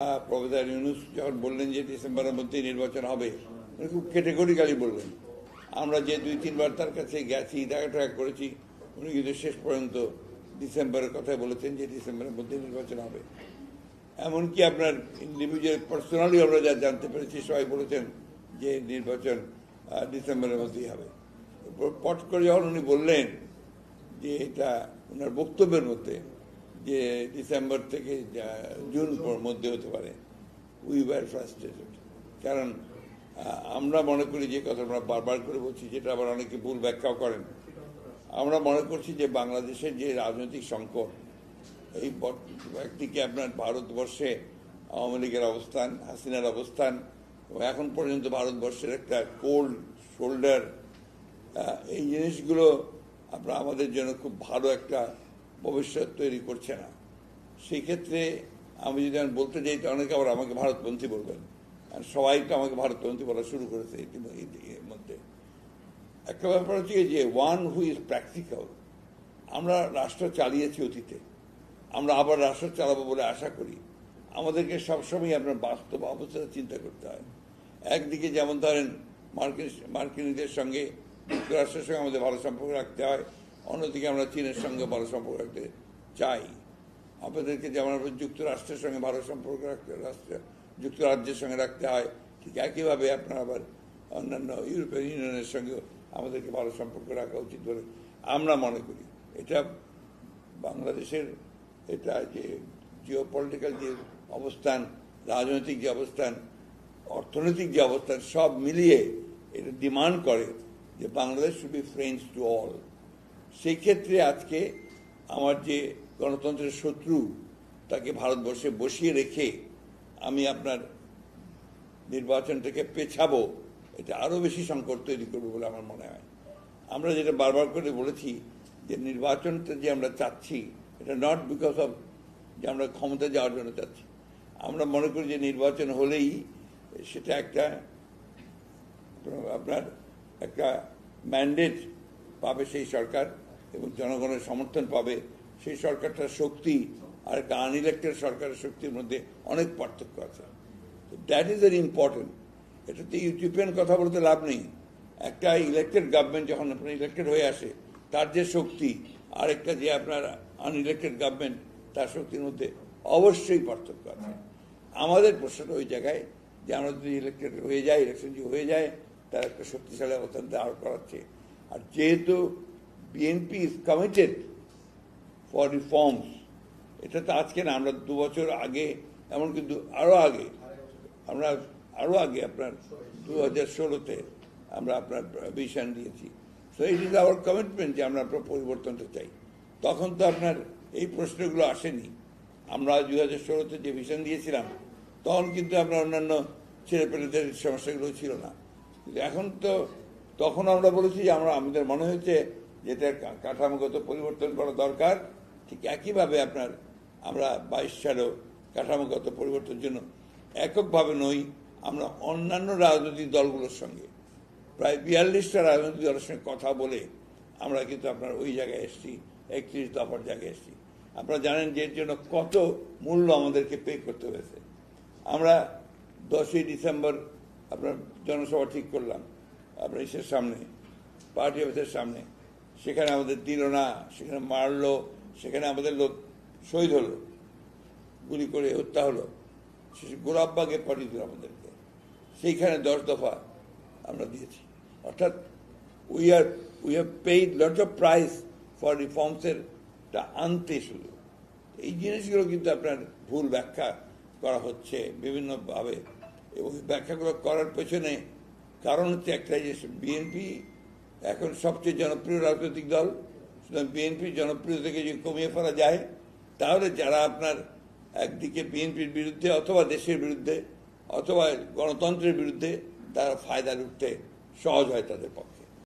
Professor Yunus যখন বললেন যে ডিসেম্বরের মধ্যেই নির্বাচন হবে, উনি খুব ক্যাটেগরিক্যালি বললেন। আমরা যে 2-3 বার তার কাছে গেছি, দেখা করেছি, উনি কিন্তু শেষ পর্যন্ত ডিসেম্বরের কথাই বলেছেন যে ডিসেম্বরের মধ্যে নির্বাচন হবে। এমনকি আপনার ইন্ডিভিজুয়াল পার্সোনালি আমরা যা জানতে পেরেছি সবাই বলেছেন যে নির্বাচন ডিসেম্বরের মধ্যেই হবে। পট করে যখন উনি বললেন যে এটা ওনার বক্তব্যের মধ্যে যে ডিসেম্বর থেকে জুন মধ্যে হতে পারে, উই ওয়ার ফ্রাস্ট্রেটেড। কারণ আমরা মনে করি যে কথা আমরা বারবার করে বলছি, যেটা আবার অনেকে ভুল ব্যাখ্যাও করেন, আমরা মনে করছি যে বাংলাদেশের যে রাজনৈতিক সংকট, এই একদিকে আপনার ভারতবর্ষে আওয়ামী লীগের অবস্থান, হাসিনার অবস্থান, এবং এখন পর্যন্ত ভারতবর্ষের একটা কোল্ড শোল্ডার, এই জিনিসগুলো আপনার আমাদের জন্য খুব ভালো একটা ভবিষ্যৎ তৈরি করছে না। সেই ক্ষেত্রে আমি যদি বলতে যাই, তো অনেকে আবার আমাকে ভারতপন্থী বলবেন, আর সবাই তো আমাকে ভারতপন্থী বলা শুরু করেছে এর মধ্যে। একটা ব্যাপার হচ্ছে যে ওয়ান হু ইজ প্র্যাকটিক্যাল। আমরা রাষ্ট্র চালিয়েছি অতীতে, আমরা আবার রাষ্ট্র চালাবো বলে আশা করি। আমাদেরকে সবসময় আপনার বাস্তব অবস্থাটা চিন্তা করতে হয়। একদিকে যেমন ধরেন মার্কিনীদের সঙ্গে, যুক্তরাষ্ট্রের সঙ্গে আমাদের ভালো সম্পর্ক রাখতে হয়, অন্যদিকে আমরা চীনের সঙ্গে ভালো সম্পর্ক রাখতে চাই। আপনাদেরকে যেমন যুক্তরাষ্ট্রের সঙ্গে ভালো সম্পর্ক রাখতে, যুক্তরাজ্যের সঙ্গে রাখতে হয়, ঠিক একইভাবে আপনার আবার অন্যান্য ইউরোপিয়ান ইউনিয়নের সঙ্গেও আমাদেরকে ভালো সম্পর্ক রাখা উচিত বলে আমরা মনে করি। এটা বাংলাদেশের এটা যে জিওপলিটিক্যাল যে অবস্থান, রাজনৈতিক যে অবস্থান, অর্থনৈতিক যে অবস্থান, সব মিলিয়ে এটা ডিমান্ড করে যে Bangladesh should be friends to all. সেই ক্ষেত্রে আজকে আমার যে গণতন্ত্রের শত্রু, তাকে ভারতবর্ষে বসিয়ে রেখে আমি আপনার নির্বাচনটাকে পেছাবো, এটা আরও বেশি সংকট তৈরি করবে বলে আমার মনে হয়। আমরা যেটা বারবার করে বলেছি যে নির্বাচনটা যে আমরা চাচ্ছি, এটা নট বিকজ অফ যে আমরা ক্ষমতা যাওয়ার জন্য চাচ্ছি। আমরা মনে করি যে নির্বাচন হলেই সেটা একটা আপনার একটা ম্যান্ডেট পাবে সেই সরকার, এবং জনগণের সমর্থন পাবে সেই সরকারটার শক্তি আর একটা আনইলেক্টেড সরকারের শক্তির মধ্যে অনেক পার্থক্য আছে। That is very important. এটাতে ইউটিউপিয়ান কথা বলতে লাভ নেই। একটা ইলেক্টেড গভর্নমেন্ট যখন আপনার ইলেক্টেড হয়ে আসে, তার যে শক্তি আর একটা যে আপনার আনইলেক্টেড গভর্নমেন্ট, তার শক্তির মধ্যে অবশ্যই পার্থক্য আছে। আমাদের প্রশ্নটা ওই জায়গায় যে আমরা যদি ইলেক্টেড হয়ে যাই, ইলেকশন যদি হয়ে যায়, তার একটা শক্তিশালী অবস্থান দাঁড় করাচ্ছে। আর যেহেতু BNP is committed for reforms, এটা তো আজকে না, আমরা 2 বছর আগে, এমন কিন্তু আরও আগে, আমরা আরও আগে আপনার 2016-তে আমরা আপনার ভিশন দিয়েছি। So it is our commitment যে আমরা আপনার পরিবর্তনটা চাই। তখন তো আপনার এই প্রশ্নগুলো আসেনি। আমরা 2016-তে যে ভিশন দিয়েছিলাম, তখন কিন্তু আপনার অন্যান্য ছেলেপেলেদের সমস্যাগুলো ছিল না। কিন্তু এখন তো, তখন আমরা বলেছি যে আমাদের মনে হয়েছে যেটা কাঠামোগত পরিবর্তন করা দরকার। ঠিক একইভাবে আপনার আমরা 22 সালেও কাঠামোগত পরিবর্তনের জন্য এককভাবে নই, আমরা অন্যান্য রাজনৈতিক দলগুলোর সঙ্গে, প্রায় 42টা রাজনৈতিক দলের সঙ্গে কথা বলে আমরা কিন্তু আপনার ওই জায়গায় এসেছি, 31 দফার জায়গায় এসেছি। আপনারা জানেন যে এর জন্য কত মূল্য আমাদেরকে পে করতে হয়েছে। আমরা 10ই ডিসেম্বর আপনার জনসভা ঠিক করলাম আপনার ইসের সামনে, পার্টি অফিসের সামনে। সেখানে আমাদের দিল না, সেখানে মারলো, সেখানে আমাদের লোক শহীদ হলো, গুলি করে হত্যা হলো। গোলাপবাগে পাঠিয়ে দিল আমাদেরকে, সেইখানে 10 দফা আমরা দিয়েছি। অর্থাৎ we have paid lots of price for রিফর্মসের আনতে শুধু। এই জিনিসগুলো কিন্তু আপনার ভুল ব্যাখ্যা করা হচ্ছে বিভিন্নভাবে, এবং ব্যাখ্যাগুলো করার পেছনে কারণ হচ্ছে একটাই, যে বিএনপি এখন সবচেয়ে জনপ্রিয় রাজনৈতিক দল। সুতরাং বিএনপির জনপ্রিয়তাকে যদি কমিয়ে ফেলা যায়, তাহলে যারা আপনার একদিকে বিএনপির বিরুদ্ধে অথবা দেশের বিরুদ্ধে অথবা গণতন্ত্রের বিরুদ্ধে, তারা ফায়দা লুটতে সহজ হয় তাদের পক্ষে।